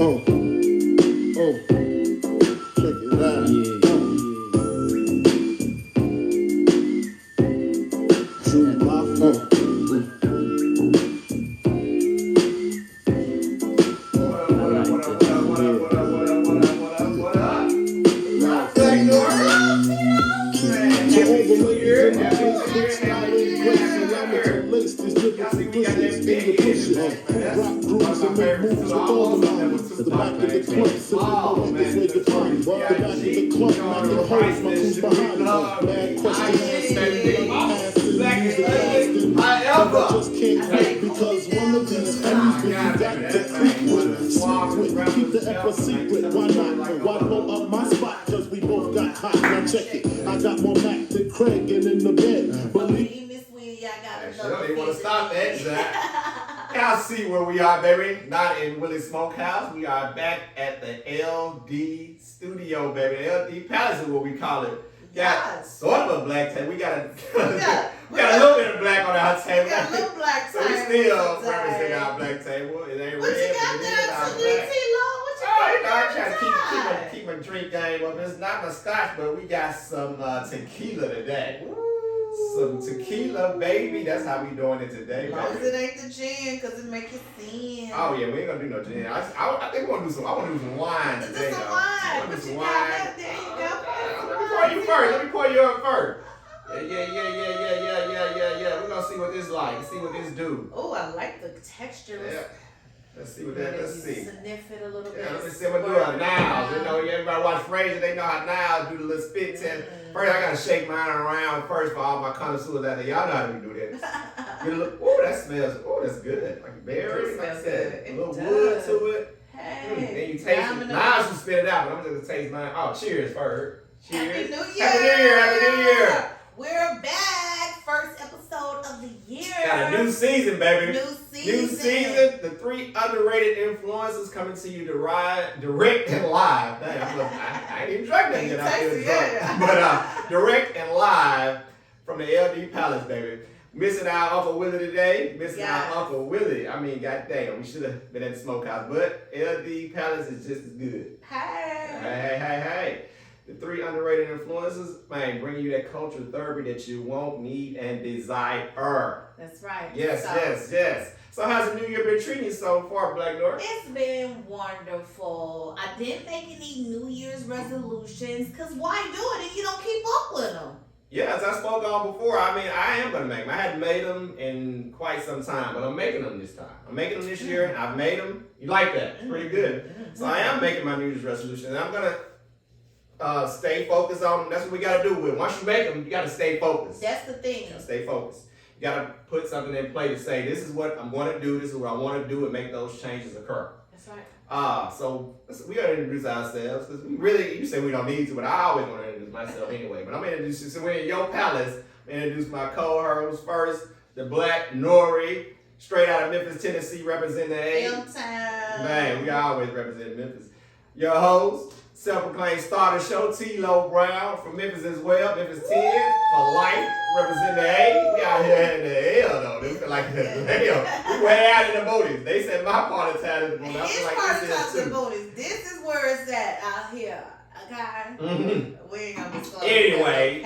Check it out. True Mafia. The back of the club, sipping this way to find. The back of the club, knocking the holes, my crew's behind me. Bad question, however, just can't wait because one of these homies when you got to creep with, sleep with, keep the F a secret. Why not? Why blow up my spot? Cause we both got hot. Now check it. I got more Mac than Craig and in the bed. Believe Miss Sweetie, I got another. You want to stop that, Zach? Y'all see where we are, baby. Not in Willie's Smokehouse. We are back at the LD Studio, baby. LD Palace is what we call it. Got sort of a black table. We got a little bit of black on our table. We got a little black so we still represent our black table. It ain't what red, you got but it there? is our Some black. What you I'm trying to keep my drink game up. It's not my scotch, but we got some tequila today. Some tequila, baby. That's how we doing it today, baby. As long as it ain't the gin, because it make you sin. Oh, yeah, we ain't gonna do no gin. I think we're gonna do some, I want to do some wine today, do some though. wine. Do some wine. There you go. Let me pour you first. Let me pour you up first. Yeah. We're gonna see what this like. See what this do. Oh, I like the texture. Yeah. Let's see what that. Let's see. Sniff it a little bit. Yeah, let me see what do a Niles. You know, everybody watch Frasier. They know how Niles do the little spit test. First, I gotta shake mine around first for all my connoisseurs out there. Y'all know how to do that. Get a look. Oh, that smells. Oh, that's good. Like berries. Like that. A little wood to it. Hey. Then you taste it. Niles will spit it out, but I'm just gonna taste mine. Oh, cheers first. Cheers. Happy New Year. Happy New Year. Happy New Year. We're back. First episode of the year. Got a new season, baby. New season. The 3 underrated influencers coming to you direct and live. Dang, I ain't even drunk that yet. I feel drunk. But direct and live from the LD Palace, baby. Missing our Uncle Willie today. Missing our Uncle Willie. I mean, goddamn, we should have been at the smokehouse. But LD Palace is just as good. Hey. The 3 underrated influencers, man, bringing you that culture therapy that you want, need, and desire. That's right. Yes. So how's the new year been treating you so far, Black Dora? It's been wonderful. I didn't make any New Year's resolutions, because why do it if you don't keep up with them? Yeah, as I spoke on before, I mean, I am going to make them. I hadn't made them in quite some time, but I'm making them this time. I'm making them this year, and I've made them. You like that? It's pretty good. So I am making my New Year's resolution, and I'm going to stay focused on them. That's what we got to do with it. Once you make them, you got to stay focused. That's the thing. You gotta stay focused. You got to put something in play to say, this is what I'm going to do, this is what I want to do, and make those changes occur. That's right. So we got to introduce ourselves, because we really, you say we don't need to, but I always want to introduce myself anyway. But I'm going to introduce you. So we're in your palace. I'm going to introduce my co-host first, the Black Nori, straight out of Memphis, Tennessee, representing the A. M-Town. Man, we always represent Memphis. Your host, self-proclaimed star of the show, T-Lo Brown from Memphis as well. Memphis 10 for life, represent the A. We out here in the L though. They feel like the L. We way out in the booties. They said my part of town is the booties. I feel like part this of the booties. This is where it's at out here. Okay? Mm-hmm. We ain't gonna be slow. Anyway,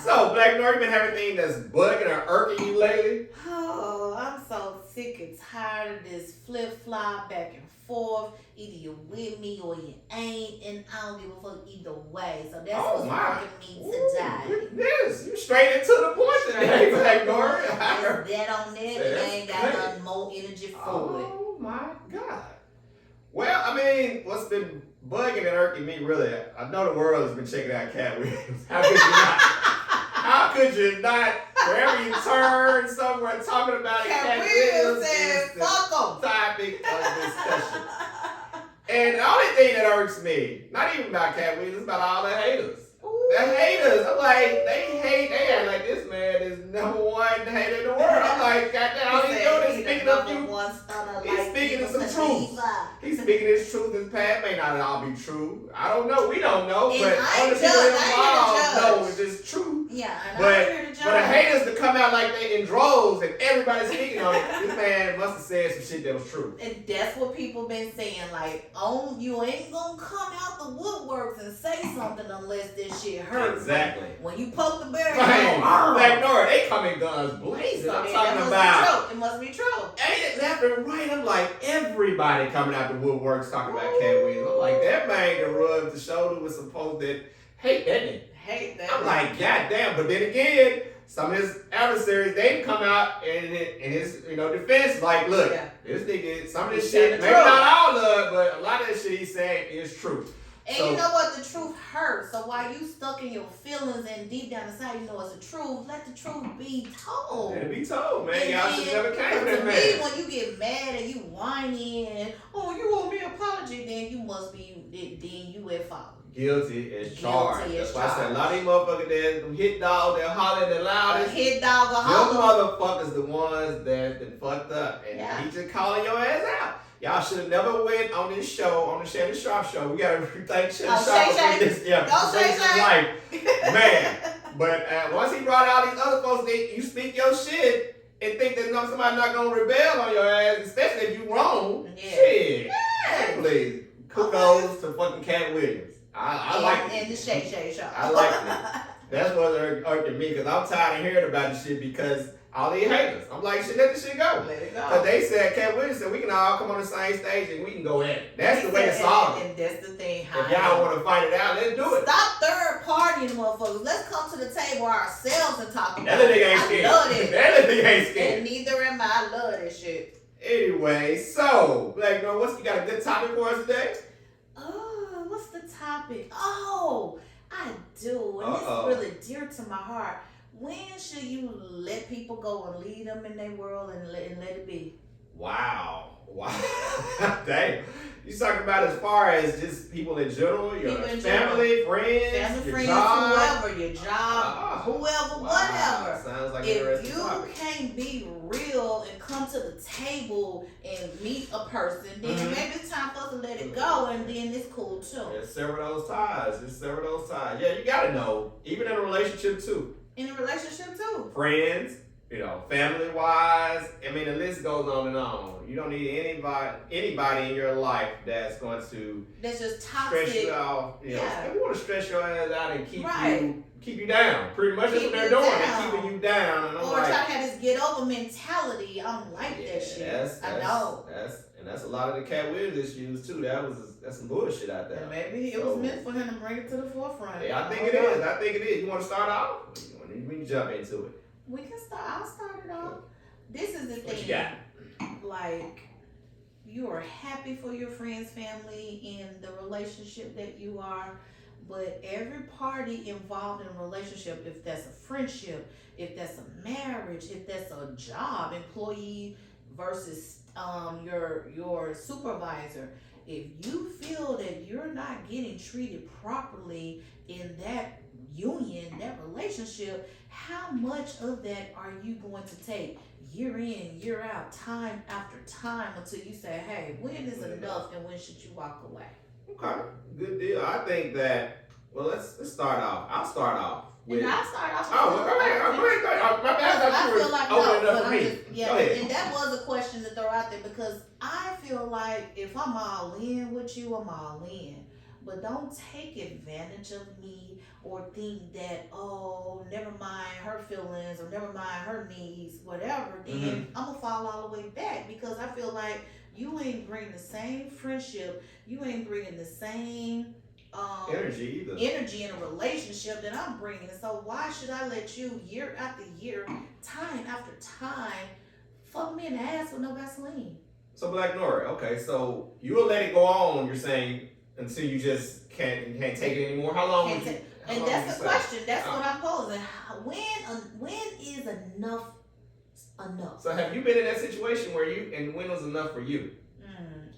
so Black Nori, been everything that's bugging or irking you lately? Oh, I'm so sick and tired of this flip-flop back and forth. Either you're with me or you ain't, and I don't give a fuck either way. So that's what's working me today. Yes, you straight into the point today, Black Nori. That on there, but I ain't got nothing more energy for it. Oh my God. Well, I mean, what's been bugging and irking me really, I know the world has been checking out Cat Williams. How could you not? How could you not? Wherever you turn somewhere talking about Cat Williams is the fuck 'em. topic of discussion. And the only thing that irks me, not even about Cat Williams, it's about all the haters. The haters, I'm like, they act like this man is number one hater in the world. I'm like, goddamn, all he's doing is speaking of you. He's speaking of some his truth. He's speaking his truth. His past may not all be true. I don't know. We don't know. And but I all the ain't people judge. involved know if it's true. Yeah, and But I'm here to judge. for the haters to come out like they in droves and everybody's speaking on it, this man must have said some shit that was true. And that's what people been saying. Like, oh, you ain't gonna come out the woodworks and say something unless this shit hurts. Exactly. When you poke the bear, Man, Black Nora, they come in guns blazing. So I'm then talking that about. It must be true. Ain't it left and right? I'm like, everybody coming out the woodworks talking about Cat Williams. I'm like, that man that rubbed the shoulder was supposed to hate that nigga. Hate that. I'm like, God damn. But then again, some of his adversaries, they come out in his defense, like, look, this nigga, some of this shit, maybe not all of it, but a lot of this shit he's saying is true. And you know what? The truth hurts. So while you stuck in your feelings and deep down inside you know it's the truth, let the truth be told. Let it be told, man. And Y'all should never came for that to man. me, when you get mad and you whining and, oh, you owe me an apology, then you must be, then you at fault. Guilty as charged. Guilty as That's why I said a charged. lot of these motherfuckers there, them hit dogs, they're hollering the A loudest. hit dog a Them holler. motherfuckers the ones that been fucked up. And Yeah. he just calling your ass out. Y'all should have never went on this show, on the Shannon Sharp show. We gotta thank Shannon Oh, Sharp Shay for this. Yeah, Go Shay his Shay. life. Man. But once he brought out these other folks, you speak your shit and think that somebody not gonna rebel on your ass, especially if you wrong. Yeah. Shit. Yeah. Please. Kudos to fucking Cat Williams. I like And it. the Shay show. I like it. That's what irked me because I'm tired of hearing about this shit because all these haters. I'm like, shit, let this shit go. Let it go. But they said, Cat Williams said, we can all come on the same stage and we can go at it. That's the way to solve it. And that's the thing. If y'all want to fight it out, let's do it. Stop third partying, motherfuckers. Let's come to the table ourselves and talk about That nigga it. ain't I scared. love it. That nigga ain't And scared. neither am I. I love this shit. Anyway, so, Black Noah, you got a good topic for us today? Oh, what's the topic? Oh, I do. And Uh-oh. it's really dear to my heart. When should you let people go and lead them in their world and let it be? Wow. Dang. You talking about as far as just people in general, your People in family, friends, Family, your friends, job? whoever, your job, whoever, Wow. whatever. Sounds like an If interesting you topic. can't be real and come to the table and meet a person, then Mhm. maybe it's time for us to let it go, and then it's cool too. Yeah, sever those ties. Just sever those ties. Yeah, you gotta know. Even in a relationship too. In a relationship too. Friends, family wise. I mean, the list goes on and on. You don't need anybody in your life that's going to That's just stress toxic. you out. Yeah. They want to stress your ass out and keep Right. you down. Pretty much that's Keep what they're you doing. down. They're keeping you down. And I'm Or like, try to have this get over mentality. I don't like that shit. I know. That's a lot of the Cat Williams issues too. That's some bullshit out there. And maybe it So- was meant for him to bring it to the forefront. Yeah, I think it don't know. is. I think it is. You want to start off? We can jump into it. We can start. I'll start it off. This is the What thing. you got? Like, you are happy for your friends, family, and the relationship that you are, but every party involved in a relationship, if that's a friendship, if that's a marriage, if that's a job, employee versus your supervisor, if you feel that you're not getting treated properly in that union, that relationship, how much of that are you going to take year in, year out, time after time until you say, hey, when is enough and when should you walk away? Okay, good deal. I think that. Well, let's start off. I'll start off with. And I'll start off. Oh, well, go ahead. Go ahead. My bad. I thought I you were feel like opening no, up but for I'm me. just, Go yeah, ahead. and that was a question to throw out there because I feel like if I'm all in with you, I'm all in. But don't take advantage of me or think that, oh, never mind her feelings or never mind her needs, whatever, then I'm going to fall all the way back because I feel like you ain't bringing the same friendship, you ain't bringing the same energy either. energy in a relationship that I'm bringing. So why should I let you year after year, time after time, fuck me in the ass with no Vaseline? So Black Nora, okay, so you will let it go on. You're saying until you just can't take it anymore. How long? Can't would you, take- how And long that's would the you say? question. That's what I'm posing. When is enough enough? So have you been in that situation where when was enough for you?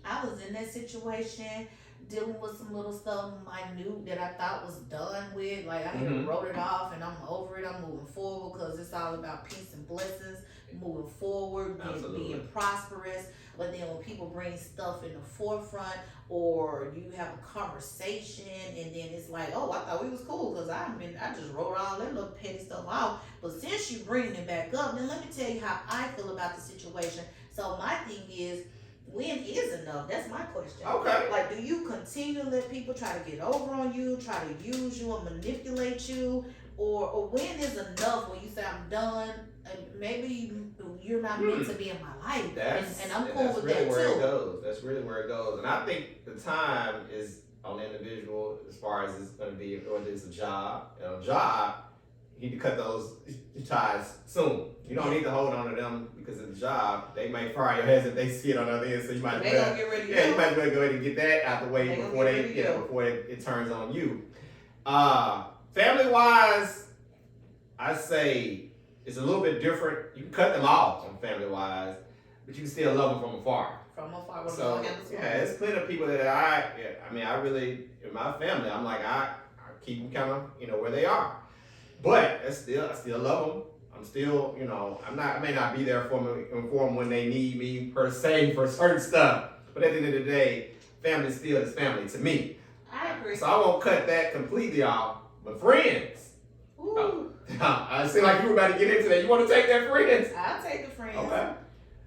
I was in that situation dealing with some little stuff minute that I thought was done with. Like I had wrote it off and I'm over it. I'm moving forward because it's all about peace and blessings, moving forward, being prosperous. But then when people bring stuff in the forefront, or you have a conversation and then it's like, oh, I thought we was cool because I just wrote all that little petty stuff out. But since you bringing it back up, then let me tell you how I feel about the situation. So my thing is, when is enough? That's my question. Okay. Like, do you continue to let people try to get over on you, try to use you and manipulate you? Or when is enough when you say I'm done? And maybe you're not meant to be in my life. And I'm cool with that too. That's really where it goes. And I think the time is on the individual as far as it's going to be, or it's a job. And a job, you need to cut those ties soon. You don't need to hold on to them because of the job. They may fire your heads if they see it on the other end. So you might as well, you might as well go ahead and get that out the way before it turns on you. Family wise, I say it's a little bit different. You can cut them off on family wise, but you can still love them from afar. From afar, it's plenty of people that I really, in my family, I'm like, I keep them kind of, where they are. But I still love them. I'm still, I may not be there for them when they need me per se for certain stuff. But at the end of the day, family still is family to me. I agree. So I won't cut that completely off. But friends. Ooh. I seem like you were about to get into that. You want to take that friends? I'll take the friends. Okay.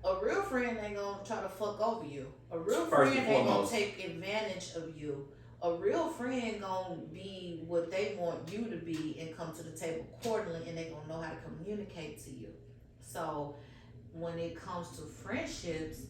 A real friend ain't gonna try to fuck over you. A real friend ain't gonna take advantage of you. A real friend gonna be what they want you to be and come to the table accordingly, and they gonna know how to communicate to you. So when it comes to friendships,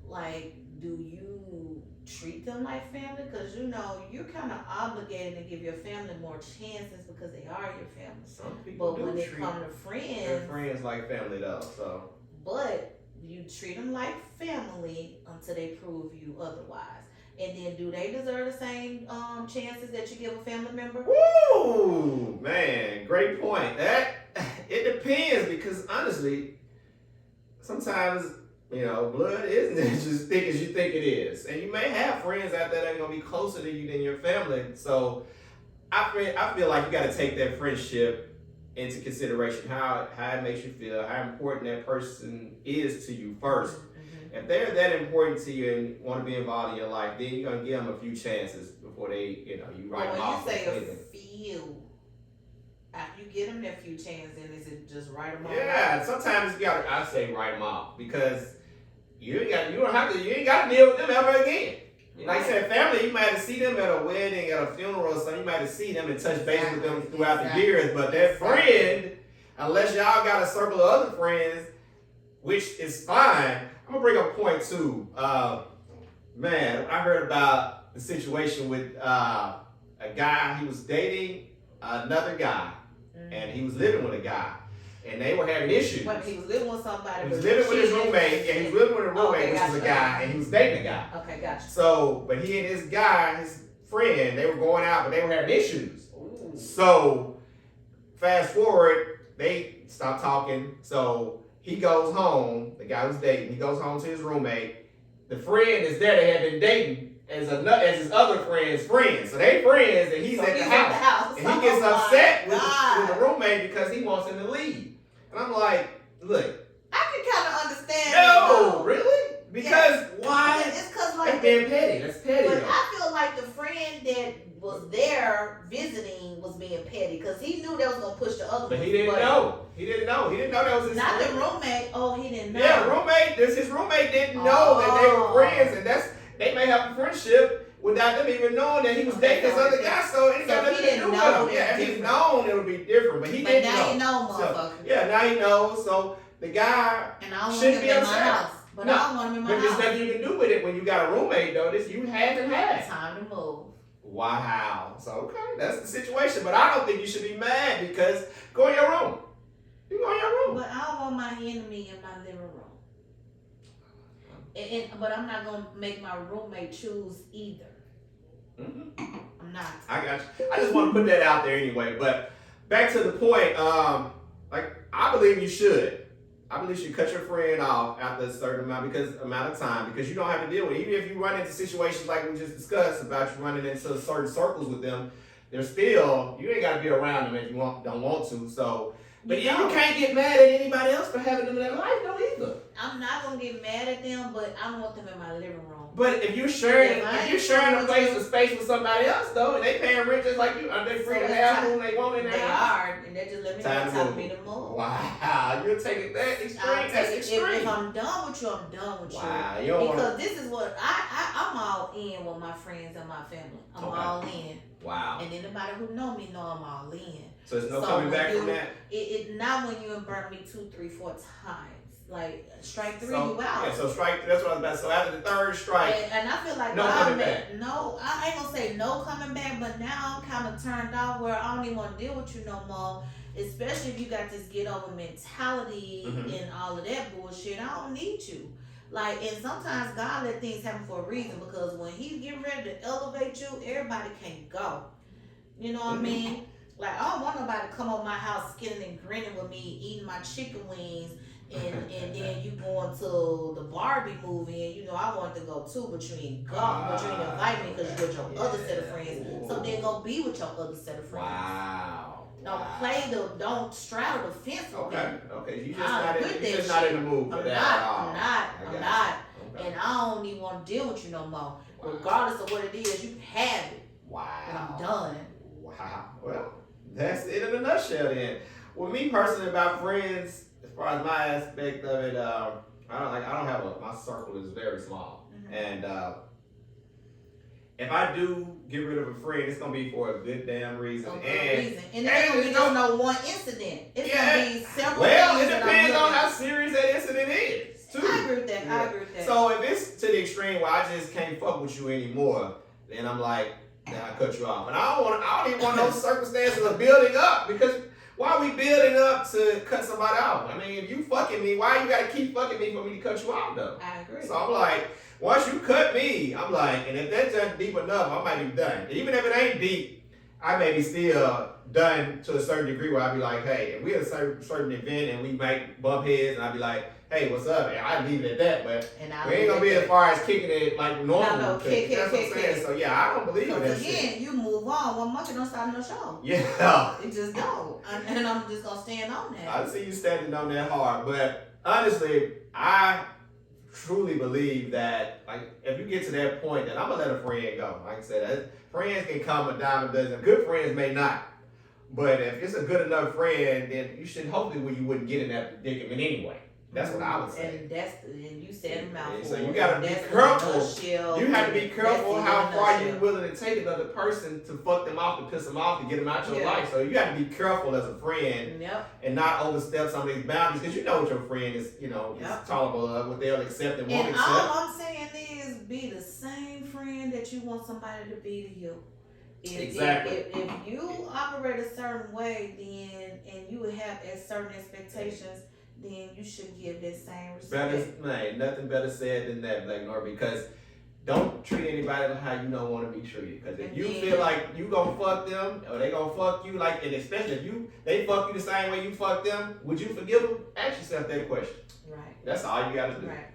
like, do you treat them like family? Because you're kind of obligated to give your family more chances because they are your family. Some people but when it comes to friends, their friends like family though. So, but you treat them like family until they prove you otherwise. And then, do they deserve the same chances that you give a family member? Woo, man, great point. That it depends because honestly, sometimes blood isn't as thick as you think it is, and you may have friends out there that are gonna be closer to you than your family. So, I feel like you got to take that friendship into consideration, how it makes you feel, how important that person is to you first. If they're that important to you and want to be involved in your life, then you're going to give them a few chances before they, you write them off. When you say a few, after you get them that few chances, then is it just write them off? Yeah, sometimes I say write them off because you ain't got to deal with them ever again. Like I said, family, you might have to see them at a wedding, at a funeral or something. You might have to see them and touch base with them throughout the years. But that friend, unless y'all got a circle of other friends, which is fine. I'm going to bring up a point too. Man, I heard about the situation with a guy. He was dating another guy, and he was living with a guy. And they were having issues. But he was living with somebody. He was living with his roommate. Yeah, he was living with a roommate, which was a guy, and he was dating a guy. Okay, gotcha. So, but he and his guy, his friend, they were going out, but they were having issues. Ooh. So, fast forward, they stopped talking. So he goes home. The guy was dating. He goes home to his roommate. The friend is there. They had been dating as his other friend's friends. So they friends, and he's at the house. And he gets upset with the roommate because he wants him to leave. And I'm like, look. I can kind of understand. No, really? Because why? It's because that's being petty. That's petty. But I feel like the friend that was there visiting was being petty because he knew that was gonna push the other. But he didn't know. He didn't know that was his not friend. The roommate. Oh, he didn't know. Yeah, roommate. His roommate didn't know that they were friends, and they may have a friendship without them even knowing that he was dating this other guy. So it got nothing to do with him. Yeah, if he'd known, it would be different. But he didn't know. Now you know, motherfucker. So, now he knows. So the guy shouldn't be upset. In my house. But I don't want him in my house. But there's nothing you can do with it when you got a roommate, though. You had to have. Time to move. Wow. So, okay, that's the situation. But I don't think you should be mad because go in your room. You go in your room. But I don't want my enemy in my living room. But I'm not going to make my roommate choose either. Mm-hmm. I'm not. I got you. I just want to put that out there anyway. But back to the point, I believe you should. I believe you should cut your friend off after a certain amount of time because you don't have to deal with it. Even if you run into situations like we just discussed about you running into certain circles with them, they're still, you ain't got to be around them if you don't want to. So, but you can't get mad at anybody else for having them in their life, though, either. I'm not gonna get mad at them, but I don't want them in my living room. But if you're sharing a place of space with somebody else, though, and they paying rent just like you, are they free to have whom they want in their house? They are, and they just let me know time for me to move. Wow, you're taking that extreme. That's extreme. If I'm done with you, I'm done with you. Wow, because this is what I'm all in with my friends and my family. I'm all in. Wow. And anybody who know me know I'm all in. So there's no coming back from that? It not when you burn me 2, 3, 4 times. Like strike 3, you out. Yeah, so strike. That's what I was about to say. So after the third strike, and I feel like no coming back. No, I ain't gonna say no coming back, but now I'm kind of turned off where I don't even want to deal with you no more. Especially if you got this get over mentality and all of that bullshit. I don't need you. Like, and sometimes God let things happen for a reason because when He get ready to elevate you, everybody can't go. You know what I mean? Like, I don't want nobody to come over my house skinning and grinning with me, eating my chicken wings. And then you going to the Barbie movie, and I wanted to go too, but you ain't go, but you ain't invite me because you with your other set of friends. So then go be with your other set of friends. Wow. Don't straddle the fence with me. Okay. You just not in the mood for that. I'm not. Okay. And I don't even want to deal with you no more. Wow. Regardless of what it is, you have it. Wow. And I'm done. Wow. Well, that's it in a nutshell then. Well, me personally about friends, as far as my aspect of it, my circle is very small. And if I do get rid of a friend, it's gonna be for a good damn reason. And it's gonna be just no one incident. It's gonna be several. Well, it depends on how serious that incident is, too. I agree with that. So if it's to the extreme where I just can't fuck with you anymore, then I'm like, then I cut you off. And I don't even want those circumstances of building up because why are we building up to cut somebody off? I mean, if you fucking me, why you gotta keep fucking me for me to cut you off though? I agree. So I'm like, once you cut me, I'm like, and if that's just deep enough, I might be done. Even if it ain't deep, I may be still done to a certain degree where I'd be like, hey, if we at a certain event and we might bump heads and I'd be like, hey, what's up? And I'd leave it at that, but we ain't gonna be as far as kicking it like normal. No, kick. That's what I'm saying. So yeah, I don't believe in that shit. Again, you move on. One monkey don't stop no show. Yeah. It just don't. And I'm just gonna stand on that. I see you standing on that hard, but honestly, I truly believe that like if you get to that point, then I'm gonna let a friend go. Like I said, friends can come a dime a dozen. Good friends may not. But if it's a good enough friend, then you should hopefully you wouldn't get in that predicament anyway. That's what I would say. And you said a mouthful. So you gotta be careful. You have to be careful how far you're willing to take another person to fuck them off, to piss them off, to get them out your life. So you got to be careful as a friend and not overstep some of these boundaries because you know what your friend is, is tolerable of, what they'll accept and won't accept. And all I'm saying is be the same friend that you want somebody to be to you. Exactly. If you operate a certain way, then and you would have certain expectations, then you should give that same respect. Nothing better said than that, Black Nor, because don't treat anybody like how you don't want to be treated. Because if you feel like you gonna fuck them or they gonna fuck you, like, and especially if they fuck you the same way you fuck them, would you forgive them? Ask yourself that question. Right. That's all you gotta do. Right.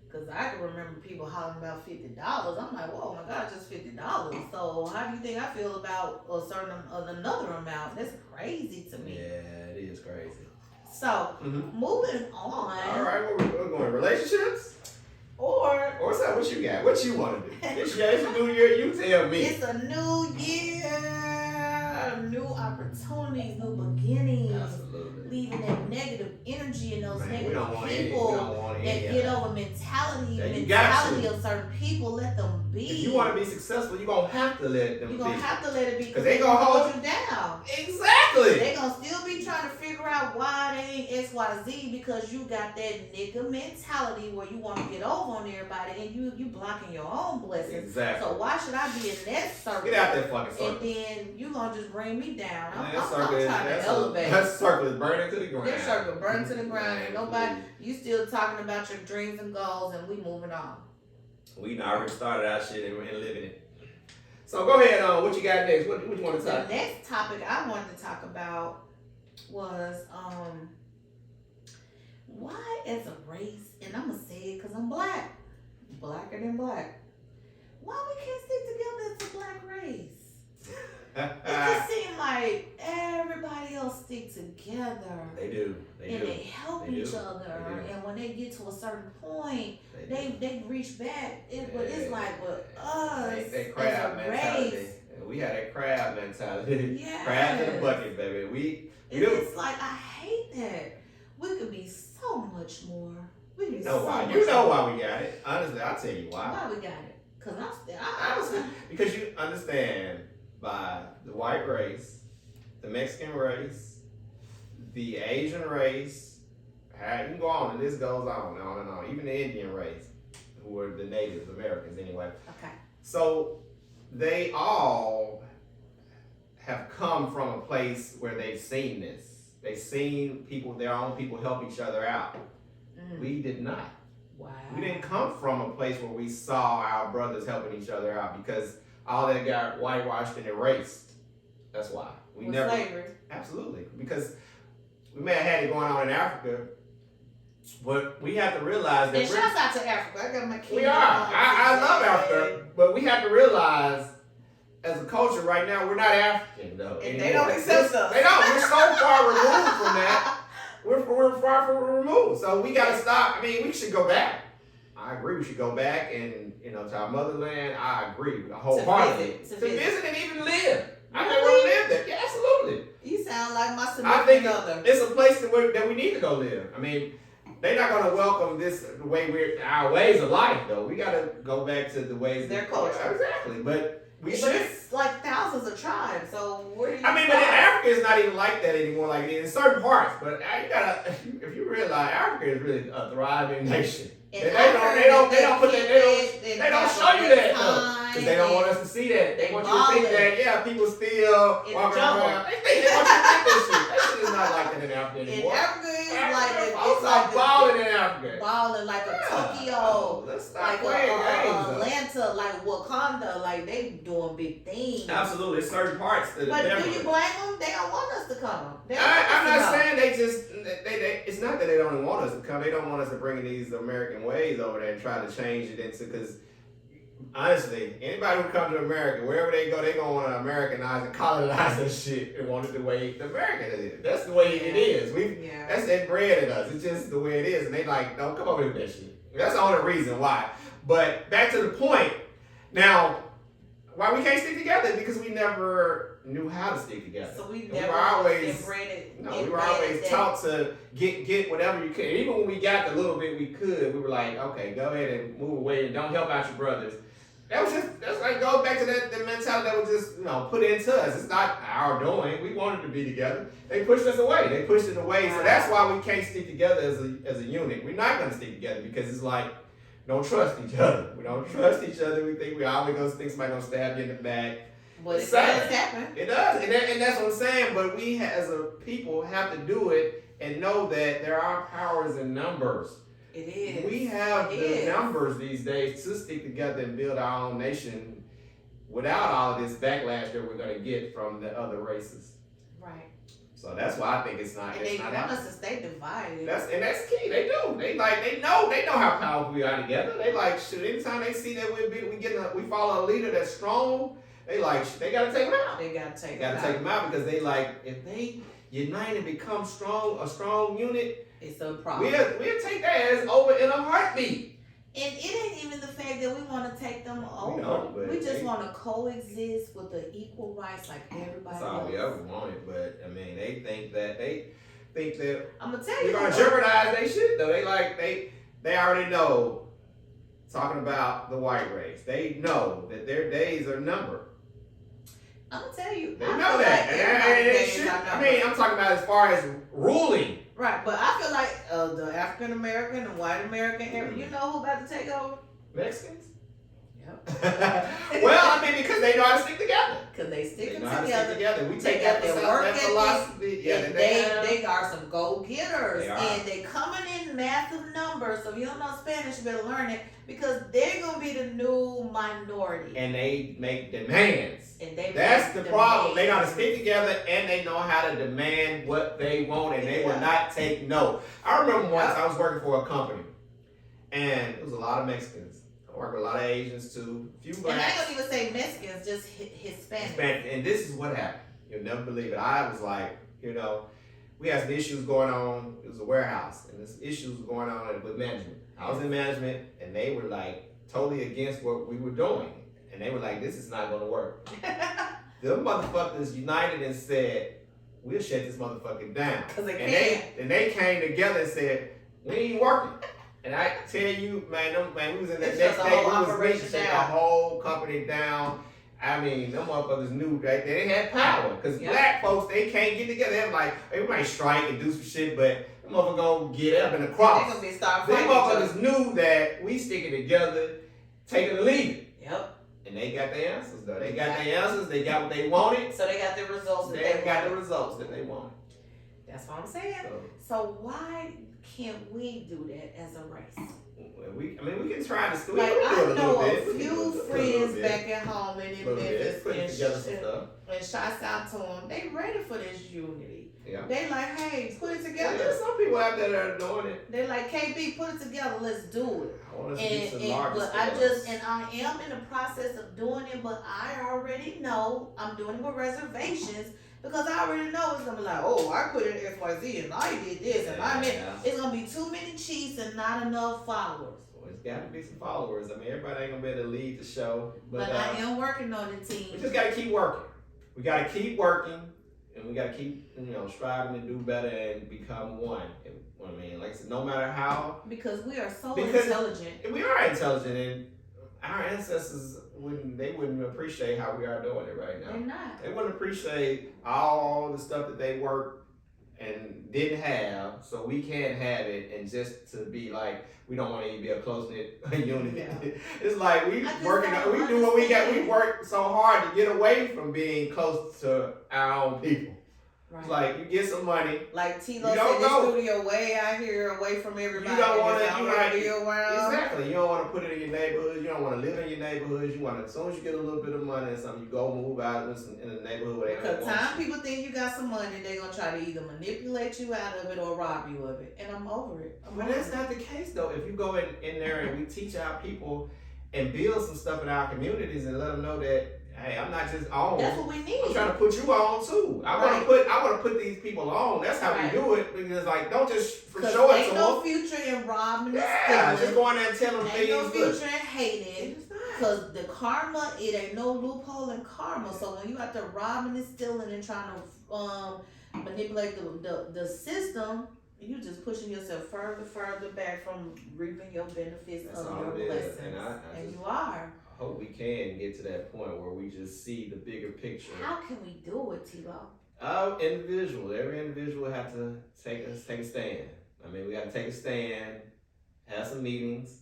Because I can remember people hollering about $50. I'm like, whoa, my God, just $50. So how do you think I feel about another amount? That's crazy to me. Yeah, it is crazy. So, moving on. All right, where we're going? Relationships? Or what's up? What you got? What you want to do? It's a new year. You tell me. It's a new year, new opportunities, new beginnings. Absolutely. Leaving that negative energy in those negative people, that get over mentality of certain people. Let them be. If you want to be successful, you're going to have to let them be. You're going to have to let it be because they're going to hold you down. Exactly. They're going to still be trying to figure out why they ain't XYZ because you got that nigga mentality where you want to get over on everybody and you blocking your own blessings. Exactly. So why should I be in that circle? Get out that fucking circle. And then you going to just bring me down. I'm that trying to elevate. That circle is burning to the ground. That circle burning to the ground. Ain't nobody, you still talking about your dreams and goals and we moving on. We already started our shit and living it. So go ahead, what you got next? What you want to talk about? The next topic I wanted to talk about was why as a race, and I'm gonna say it because I'm black, blacker than black, why we can't stick together as a black race? It just seems like everybody else stick together. They do. And they help each other. And when they get to a certain point, they reach back. But it's like with us, that crab as a mentality. race. We had that crab mentality. Yes. Crab in the bucket, baby. It's like, I hate that. We could be so much more. We could be so why? much You know more. why we got it. Honestly, I'll tell you why. Why we got it? Because I'm still. Honestly, because you understand by the white race, the Mexican race, the Asian race, you can go on and this goes on and on and on. Even the Indian race, who were the Native Americans anyway. Okay. So they all have come from a place where they've seen this. They've seen people, their own people help each other out. We did not. Wow. We didn't come from a place where we saw our brothers helping each other out because all that got whitewashed and erased. That's why. We With never. slavery. Absolutely. Because we may have had it going on in Africa, but we have to realize that And shouts out to Africa. I got my kids. we are. I love Africa, but we have to realize as a culture right now, we're not African though. And they don't accept us. They don't. We're so far removed from that. We're far from removed. So we gotta stop. I mean, we should go back. I agree. We should go back and to our motherland. I agree wholeheartedly To visit and even live. I never want to live there. Yeah, absolutely. You sound like my I think significant other. it's a place that we need to go live. I mean, they're not gonna welcome this the way our ways of life though. We gotta go back to the ways Their culture. Exactly, but we But should. it's like thousands of tribes. So where do you I mean, but in Africa, it's not even like that anymore. Like in certain parts, but you gotta, if you realize Africa is really a thriving nation. And They I don't heard put that that. they They don't have show a you good that though, time, because they don't want us to see that. They want you to think ballin'. that people still In walking the jungle. around. They want you to think that shit. That shit is not like that in Africa In anymore. Africa, it's like Folks are balling in Africa. balling like a Yeah. Tokyo, Let's stop like playing games. though. Atlanta, like Wakanda, like they doing big things. Absolutely, certain parts. That But do definitely- you blame them? They don't want us to come. They don't I'm want us not to saying they just. It's not that they don't want us to come. They don't want us to bring these American ways over there and try to change it into. Because honestly, anybody who comes to America, wherever they go, they gonna want to Americanize and colonize this shit and want it the way the American is. That's the way it is. Yeah. That's inbred in us. It's just the way it is, and they like don't come over with that shit. That's the only reason why. But back to the point. Now, why we can't stick together? Because we never knew how to stick together. So we And never were always inbred taught to get whatever you could. Even when we got the little bit we could, we were like, okay, go ahead and move away and don't help out your brothers. That's like goes back to the mentality that was just put into us. It's not our doing. We wanted to be together. They pushed us away. They pushed it away. So that's why we can't stick together as a unit. We're not gonna stick together because it's like don't trust each other. We don't trust each other. We think we always gonna think somebody gonna stab you in the back. But it It's does sad. happen. It does, and that's what I'm saying. But we as a people have to do it and know that there are powers in numbers. It is. We have It the is. numbers these days to stick together and build our own nation without all of this backlash that we're going to get from the other races. Right. So that's why I think it's not. And It's they not want happening. us to stay divided. That's key. They do. They know how powerful we are together. They like shoot. Anytime they see that we follow a leader that's strong, they gotta take him out. They gotta take They gotta take him out because they if they unite and become a strong unit, it's a problem. we'll take their ass over in a heartbeat. And it ain't even the fact that we want to take them over. know, but We just they- want to coexist with the equal rights like everybody That's all else. we ever wanted. But I mean, they think that I'm gonna tell we're you. gonna jeopardize their shit though. They already know. Talking about the white race, they know that their days are numbered. I'm gonna tell you. They I know feel that. like everybody's And days shit, are I numbered. mean, I'm talking about as far as ruling. Right, but I feel like the African American and white American, you know who about to take over? Mexicans? Yep. Well, I mean, because they know how to stick together. Because they stick They them know how to stick together. We They take got that their work ethic, philosophy. Yeah, and they are some go-getters. They are. And they coming in massive numbers. So if you don't know Spanish, you better learn it. Because they're going to be the new minority. And they make demands. And That's the problem. They know how to stick together and they know how to demand what they want and they will not take no. I remember once I was working for a company and it was a lot of Mexicans. I work with a lot of Asians too, a few blacks. And I don't even say Mexicans, just Hispanic. And this is what happened. You'll never believe it. I was like, we had some issues going on. It was a warehouse and this issues was going on with management. I was in management and they were like totally against what we were doing. And they were like, this is not going to work. Them motherfuckers united and said, we'll shut this motherfucker down. Because they and can. they came together and said, we ain't working. And I tell you, man, we was in that next day, we was ready to shut the whole company down. I mean, them motherfuckers knew that they had power. Because black folks, they can't get together. They're like, they might strike and do some shit, but them motherfuckers gonna get up in the cross. They're gonna be start Them fighting. motherfuckers knew that we sticking together, taking the lead. Yep. And they got their answers though. They got their answers. They got what they wanted. So they got the results. They got the results that they wanted. That's what I'm saying. So why can't we do that as a race? We can try to still Like I know a bit. few friends back at home and in Memphis and shouts out to them. They ready for this unity. Yeah. They like, hey, put it together. There's some people out there that are doing it. They like, KB, put it together. Let's do it. I want us to get some larger but I am in the process of doing it, but I already know I'm doing it with reservations because I already know it's gonna be like, oh, I put in XYZ and I did this and I mean, it's gonna be too many chiefs and not enough followers. Well, it's got to be some followers. I mean, everybody ain't gonna be able to lead the show, but I am working on the team. We just gotta keep working. We gotta keep working. And we gotta keep, striving to do better and become one. I mean, like I said, no matter how. Because we are so intelligent. We are intelligent, and our ancestors wouldn't appreciate how we are doing it right now. They're not. They wouldn't appreciate all the stuff that they worked and didn't have, so we can't have it, and just to be like, we don't want to even be a close knit unit. Yeah. It's like we do what we got. We work so hard to get away from being close to our own people. Right. It's like you get some money. Like T-Lo said, the studio way out here, away from everybody. You don't want to. Exactly. You don't want to put it in your neighborhood. You don't want to live in your neighborhood. You want to, as soon as you get a little bit of money or something, you go move out in a neighborhood where they don't want you. Because people think you got some money, they're gonna try to either manipulate you out of it or rob you of it. And I'm over it. But that's not the case though. If you go in there and we teach our people and build some stuff in our communities and let them know that, hey, I'm not just on. That's what we need. I'm trying to put you on too. I want to put these people on. That's how we do it. Because like, don't just show it to them. Ain't no future in robbing and stealing. Just go in there and tell them things. Ain't no future in hating. Because the karma, it ain't no loophole in karma. So when you out there robbing and stealing and trying to manipulate the system, you just pushing yourself further back from reaping your benefits of your blessings. And you are. I hope we can get to that point where we just see the bigger picture. How can we do it, T-Lo? Individual. Every individual have to take a stand. I mean, we got to take a stand, have some meetings.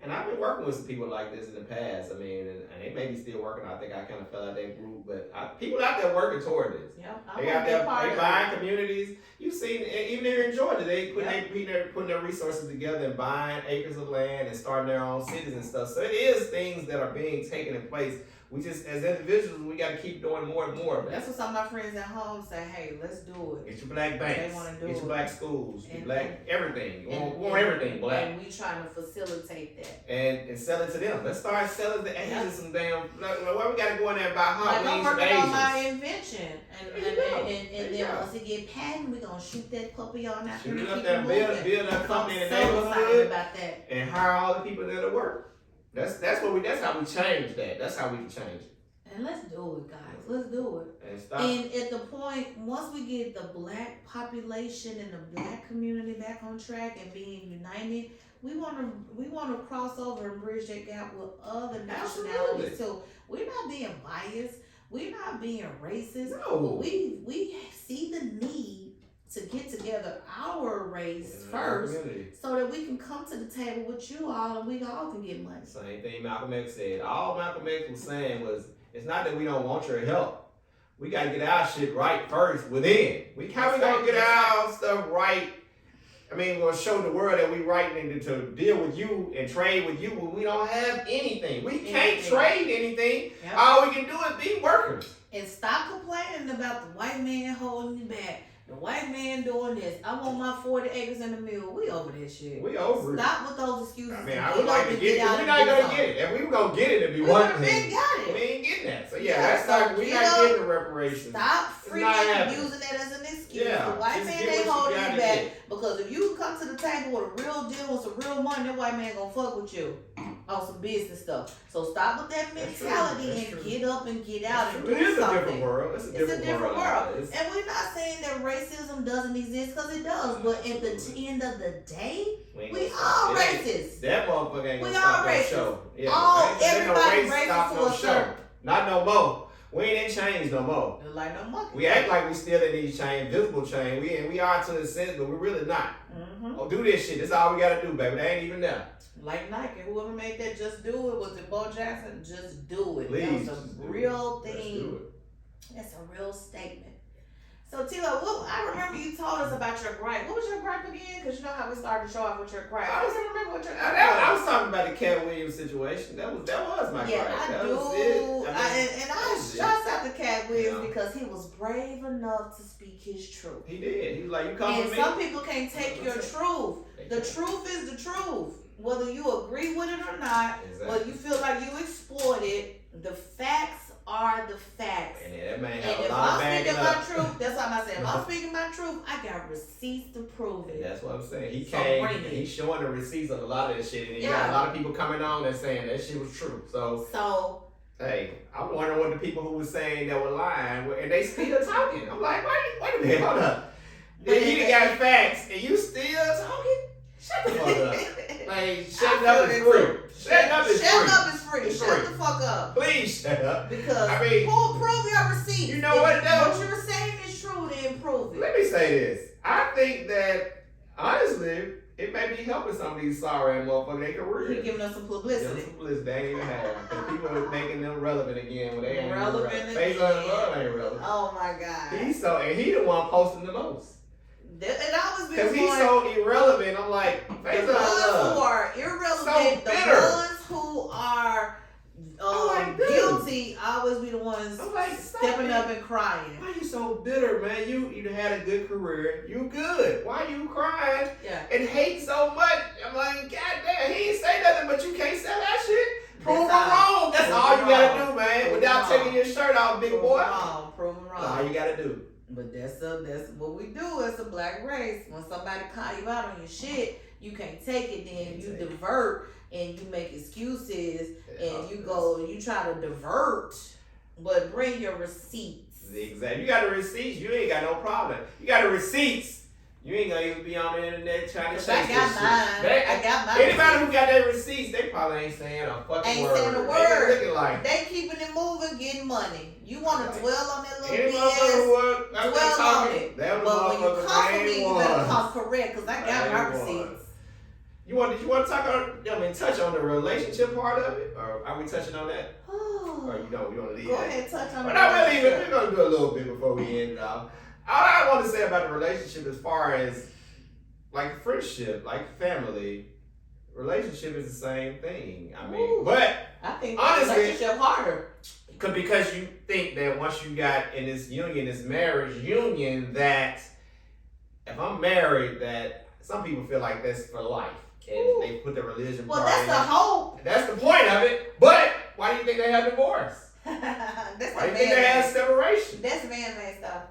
And I've been working with some people like this in the past. I mean, and they may be still working. I think I kind of fell out that group, but people out there working toward this. Yeah, they out there buying communities. You've seen, even here in Georgia, they putting their resources together and buying acres of land and starting their own cities and stuff. So it is things that are being taken in place. We just, as individuals, we got to keep doing more and more of it. That's what some of my friends at home say, hey, let's do it. Get your black banks. They want to do Get your black schools. And, black everything. You want everything black. And we trying to facilitate that. And sell it to them. Let's start selling the Asians some damn, why we got to go in there and buy hot wings from Asians? I'm working on my invention. And then once it get patent, we're going to shoot that puppy on out there. Shoot it up there, build a company in the neighborhood. About that. And hire all the people there to work. That's how we change that. That's how we can change it. And let's do it, guys. Let's do it. And at the point, once we get the black population and the black community back on track and being united, we want to cross over and bridge that gap with other nationalities too. We're not being biased. We're not being racist. No. We see the need to get together our race first, so that we can come to the table with you all and we all can get money. Same thing Malcolm X said. All Malcolm X was saying was, it's not that we don't want your help. We got to get our shit right first within. How we going to get our stuff right? I mean, we're going to show the world that we right to deal with you and trade with you when we don't have anything. We can't trade anything. Yep. All we can do is be workers. And stop complaining about the white man holding you back. The white man doing this. I want my 40 acres in the mill. We over this shit. We over it. Stop with those excuses. I mean, I would like to get it. We're not going to get it. If we were going to get it, it'd be one thing. We ain't getting that. So, that's like, we're not getting the reparations. Stop freaking using that as an excuse. The white man ain't holding you back. Because if you come to the table with a real deal with some real money, that white man going to fuck with you on some business stuff. So stop with that mentality and get up and get out and do something. It is a different world. It's a different world. And we're not saying that racism doesn't exist, because it does. But at the end of the day, we all racist. That motherfucker ain't gonna stop no show. Everybody racist to a certain. Not no more. We ain't in chains no more. Like no monkey. We act like we still in these chains, visible chains. We are to a sense, but we're really not. Oh, do this shit. That's all we gotta do, baby. They ain't even there. Like Nike, whoever made that "Just Do It" was it Bo Jackson? Just do it. Please, that was a real thing. That's a real statement. So Tila, I remember you told us about your gripe. What was your gripe again? Because you know how we started to show off with your gripe. I don't remember what your gripe was. I was talking about the Cat Williams situation. That was my gripe. Yeah, I do. I shouts out to Cat Williams because he was brave enough to speak his truth. He did. He was like, you come with me. And some people can't take your truth. The truth is the truth. Whether you agree with it or not, whether you feel like you exploited, the facts are the facts. And that man and if I'm speaking my truth, that's what I'm saying. If I'm speaking my truth, I got receipts to prove it. That's what I'm saying. He came and he's showing the receipts of a lot of this shit. And he got a lot of people coming on and saying that shit was true. So hey, I'm wondering what the people who were saying that were lying, and they still talking. I'm like, wait a minute, hold up. He got facts, and you still talking? Shut the fuck up. Like, shut up is free. Shut up is free. Shut the fuck up. Please shut up. Because prove your receipts. You know what, though? What you're saying is true, then prove it. Let me say this. I think that, honestly, it may be helping some of these sorry motherfuckers their career. You're giving us some publicity. Some publicity they ain't even have. Because people are making them relevant again when they ain't relevant again. Face on love ain't relevant. Oh my God. And he the one posting the most. It always been because he's so irrelevant. I'm like, the ones who are irrelevant, the ones who are guilty, always be the ones stepping up and crying. Why you so bitter, man? You had a good career. You good. Why you crying and hate so much? I'm like, God damn, he ain't say nothing, but you can't say that shit. Prove him wrong. That's all you gotta do, man. Without taking your shirt off, big boy. Prove him wrong. That's all you gotta do. But that's what we do as a black race. When somebody call you out on your shit, you can't take it. Then you divert and you make excuses and you go and you try to divert, but bring your receipts. Exactly. You got the receipts. You ain't got no problem. You got the receipts. You ain't gonna even be on the internet trying to chase this shit. I got mine. Anybody who got their receipts, they probably ain't saying a fucking word. Ain't saying a word. Like they keeping it moving, getting money. You want to dwell on that little BS, dwell on it. But when you come for me, you better come correct, because I got my receipts. Did you want to touch on the relationship part of it? Or are we touching on that? Or you don't leave Go ahead, touch on it. We're going to do a little bit before we end it off. All I want to say about the relationship as far as like friendship, like family, relationship is the same thing. I mean, but I think honestly, relationship harder. Because you think that once you got in this union, this marriage union, that if I'm married, that some people feel like that's for life. And they put the religion part in. Well, that's the hope. That's the point of it. But why do you think they have divorce? Why do you think they have separation? That's man-made stuff.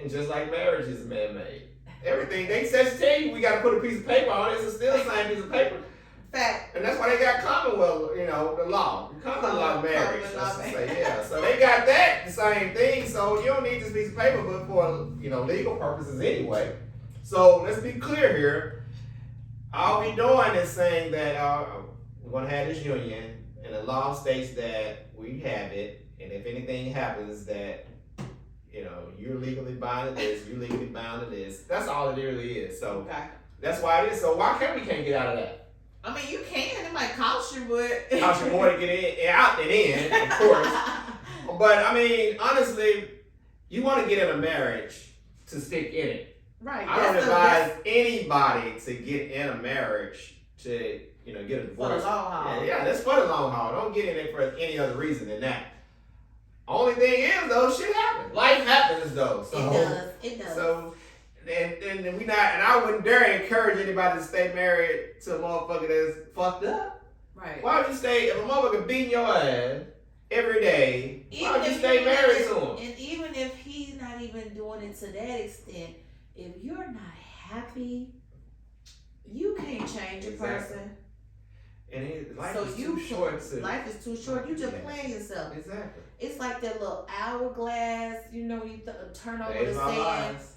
And just like marriage is man-made. Everything they said to tell you, we got to put a piece of paper on it. It's still the same piece of paper. Fact. And that's why they got Commonwealth, the law. Common law marriage. So they got that, the same thing. So you don't need this piece of paper, but for legal purposes anyway. So let's be clear here. All we doing is saying that we're going to have this union, and the law states that we have it, and if anything happens that You know, you're legally bound to this, you're legally bound to this. That's all it really is. So that's why it is. So why can't get out of that? I mean, you can. It might cost you, but cost you more to get out than in, of course. But I mean, honestly, you want to get in a marriage to stick in it. Right. I don't advise anybody to get in a marriage to, you know, get a divorce. For the long haul. Yeah, that's for the long haul. Don't get in it for any other reason than that. Only thing is, though, shit happens. Life happens, though. So, it does. So, and we not, and I wouldn't dare encourage anybody to stay married to a motherfucker that's fucked up. Right. Why would you stay, if a motherfucker beating your ass every day, why would you stay married to him? And even if he's not even doing it to that extent, if you're not happy, you can't change a person. And life so is too short. Life is too short. You just playing yourself. Exactly. It's like that little hourglass, you know, you turn over Days the of our sands.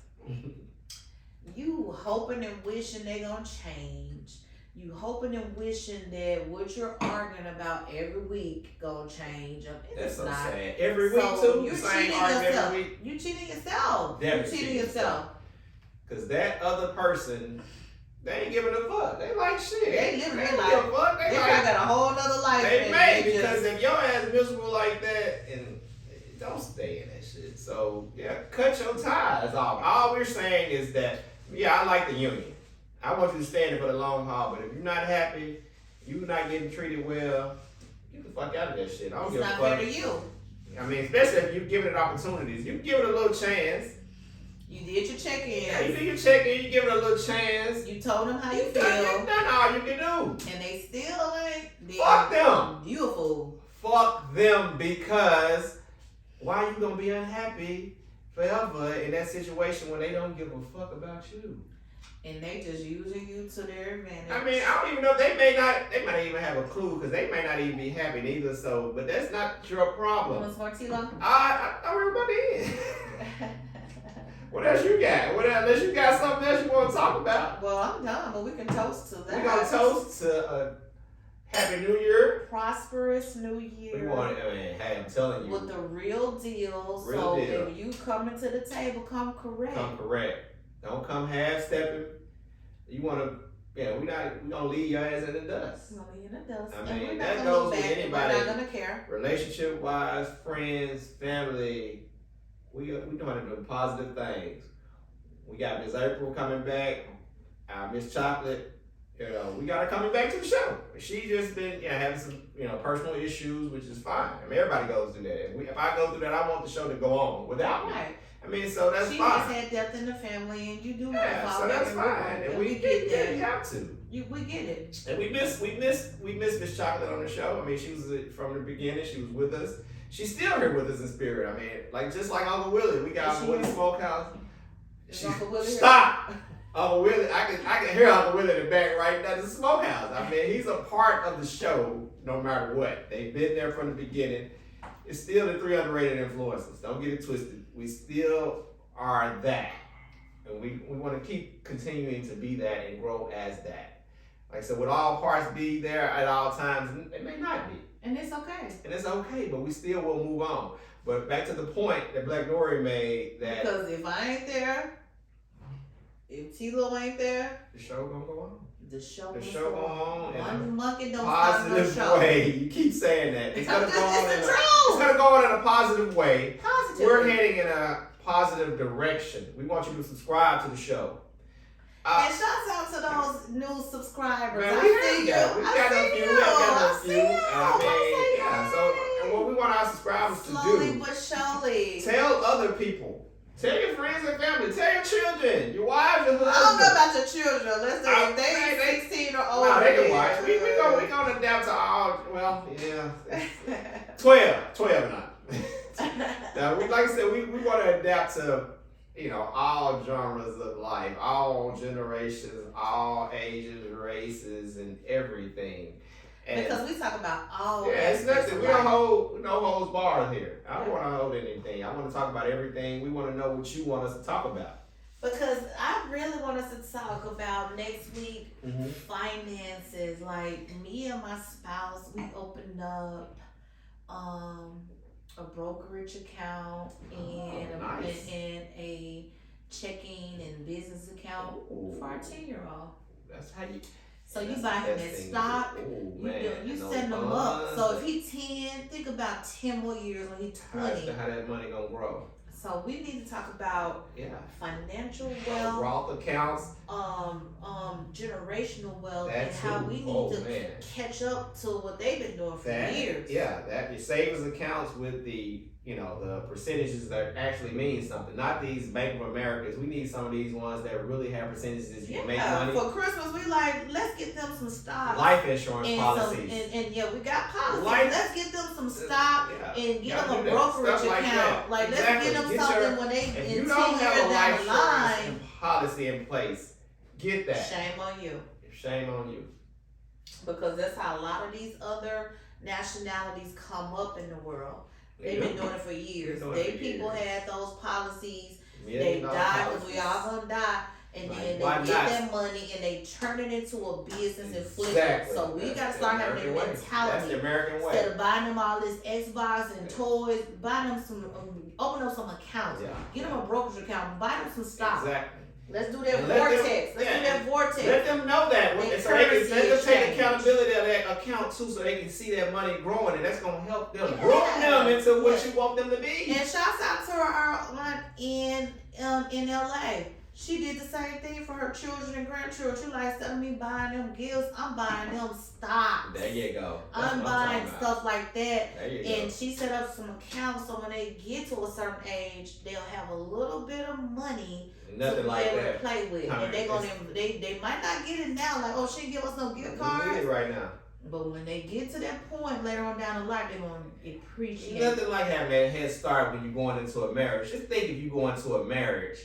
You hoping and wishing they gonna change. You hoping and wishing that what you're arguing about every week gonna change. That's so not. sad. Every week too. You're same cheating argument yourself. every week. You cheating yourself. Definitely You cheating yourself. Cause that other person, they ain't giving a fuck. They like shit. They living their don't life. give a fuck. They like, got a whole nother life. They may, because if your ass miserable like that, and don't stay in that shit. So yeah, cut your ties off. All we're saying is that, yeah, I like the union. I want you to stay in it for the long haul, but if you're not happy, you're not getting treated well, get the fuck out of that shit. I don't give a fuck. It's not fair to you. I mean, especially if you're giving it opportunities. You give it a little chance. You did your check-in. Yeah, you do your check-in, you give it a little chance. You told them how you feel. That's all you can do. And they still ain't. Fuck them. Beautiful. Fuck them, because why you gonna be unhappy forever in that situation when they don't give a fuck about you? And they just using you to their advantage. I mean, I don't even know. They might not even have a clue, because they may not even be happy neither. So, but that's not your problem. Want some more Tilo? I thought we were about to end. What else you got? Unless you got something else you want to talk about. Well, I'm done, but we can toast to that. We're gonna toast to a Happy New Year. Prosperous New Year. We want it. I mean, hey, I'm telling you. With the real deal. Real deal. If you coming to the table, come correct. Come correct. Don't come half stepping. You wanna, we're gonna leave your ass in the dust. We're gonna leave in the dust. I mean, and that goes with anybody. We're not gonna care. Relationship wise, friends, family, we know how to do positive things. We got Miss April coming back, Miss Chocolate. We got her coming back to the show. She just been having some personal issues, which is fine. I mean, everybody goes through that. If I go through that, I want the show to go on without me. Right. I mean, so that's she fine. She has had death in the family, and you do want to Yeah, follow so that's that fine. And we get that. We have to. We get it. And we miss Miss Chocolate on the show. I mean, she was from the beginning. She was with us. She's still here with us in spirit. I mean, just like Uncle Willie. We got Uncle Willie Smokehouse. Uncle Willie Stop! Uncle Willie, I can hear Uncle Willie in the back right now. The Smokehouse. I mean, he's a part of the show no matter what. They've been there from the beginning. It's still the 3 underrated influences. Don't get it twisted. We still are that. And we want to keep continuing to be that and grow as that. Like I said, would all parts be there at all times? It may not be. And it's okay. And it's okay, but we still will move on. But back to the point that Black Nori made, that because if I ain't there, if Tilo ain't there, the show gonna go on. The show go on. One monkey don't positive stop no show. way. You keep saying that. It's gonna go on. It's gonna go on in a positive way. Positive. We're heading in a positive direction. We want you to subscribe to the show. And shouts out to those new subscribers. Man, I see you. We got a few. So what we want our subscribers to do, slowly but surely, tell other people. Tell your friends and family. Tell your children, your wives, your husbands. I don't know about your children. Let's say if they 16 or older. No, they can watch. We gonna adapt to all. Well, yeah, 12 now. Now, like I said, we want to adapt to all genres of life, all generations, all ages, races, and everything. And because we talk about all. Yeah, it's nothing. We don't hold no holds barred here. I don't want to hold anything. I want to talk about everything. We want to know what you want us to talk about. Because I really want us to talk about next week finances. Like me and my spouse, we opened up a brokerage account and nice. and a checking and business account for our 10-year-old. That's how you. So you buy him that stock, you setting him up. So if he 10, think about 10 more years when he's 20. How that money gonna grow? So we need to talk about financial wealth, Roth accounts, generational wealth, that and how too. we need to catch up to what they've been doing for years. Yeah, that your savings accounts with the the percentages that actually mean something. Not these Bank of Americas. We need some of these ones that really have percentages you can make money. For Christmas, we let's get them some stock. Life insurance policies. We got policies. Let's get them some stock and get them a brokerage account. Let's get them something when they if you don't have a life insurance policy in place, get that. Shame on you. Shame on you. Because that's how a lot of these other nationalities come up in the world. They've been doing it for years. People had those policies. They died because we all gonna die. And then they get that money and they turn it into a business and flip it. So we gotta start having that mentality. That's the American way. Instead of buying them all this Xbox and toys, buy them some, open up some accounts. Get them a brokerage account, buy them some stock. Exactly. Let's do that vortex. Let's do that vortex. Let them know that. So let them take accountability of that account too, so they can see that money growing, and that's gonna help them grow them into what you want them to be. And shouts out to our aunt in LA. She did the same thing for her children and grandchildren. She instead of me buying them gifts, I'm buying them stocks. There you go. I'm buying stuff like that. There you and go. She set up some accounts so when they get to a certain age, they'll have a little bit of money to be able to play with. And they might not get it now, she didn't give us no gift cards. We need it right now. But when they get to that point later on down the line, they're going to appreciate it. Nothing like having that head start when you're going into a marriage. Just think if you go into a marriage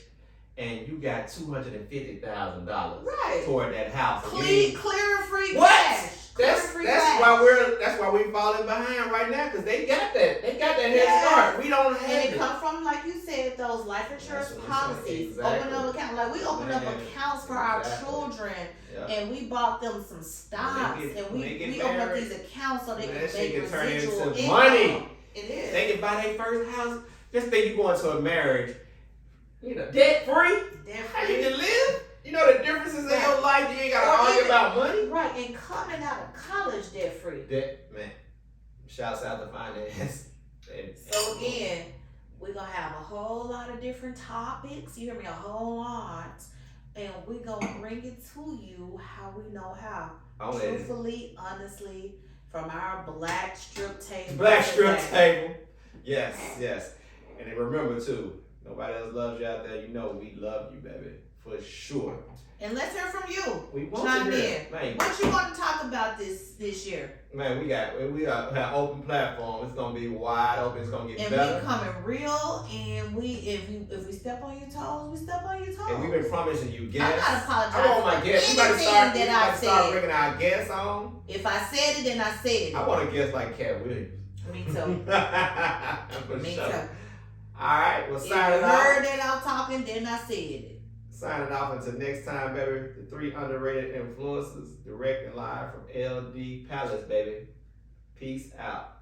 and you got $250,000 toward that house. Clear and free cash. That's why we're falling behind right now, because they got that. They got that head start. We don't have it. And it comes from, like you said, those life insurance policies. Exactly. Open up accounts. We opened up accounts for our children, and we bought them some stocks, and we opened up these accounts so they can make residual income. Money. It is. They can buy their first house. Just think you go into a marriage, debt free. How you can live? You know the differences in your life. You ain't got to argue about money. Right, and coming out of college debt free. Man, shouts out to finance. So again, we're going to have a whole lot of different topics. You hear me? A whole lot. And we're going to bring it to you how we know how. Truthfully, honestly, from our black strip table. Yes. And then remember too, nobody else loves you out there. We love you, baby. For sure. And let's hear from you. We want to hear. Man, what you want to talk about this year? Man, we got an open platform. It's gonna be wide open. It's gonna get better. And we coming real. And if we step on your toes, we step on your toes. And we've been promising you guests. I'm not apologizing. I want my guests. We gotta start bringing our guests on. If I said it, then I said it. I want a guest like Cat Williams. Me too. Me too. All right. Well, signing off. If you heard that I'm talking, then I said it. Signing off until next time, baby. The 3 underrated influencers, direct and live from LD Palace, baby. Peace out.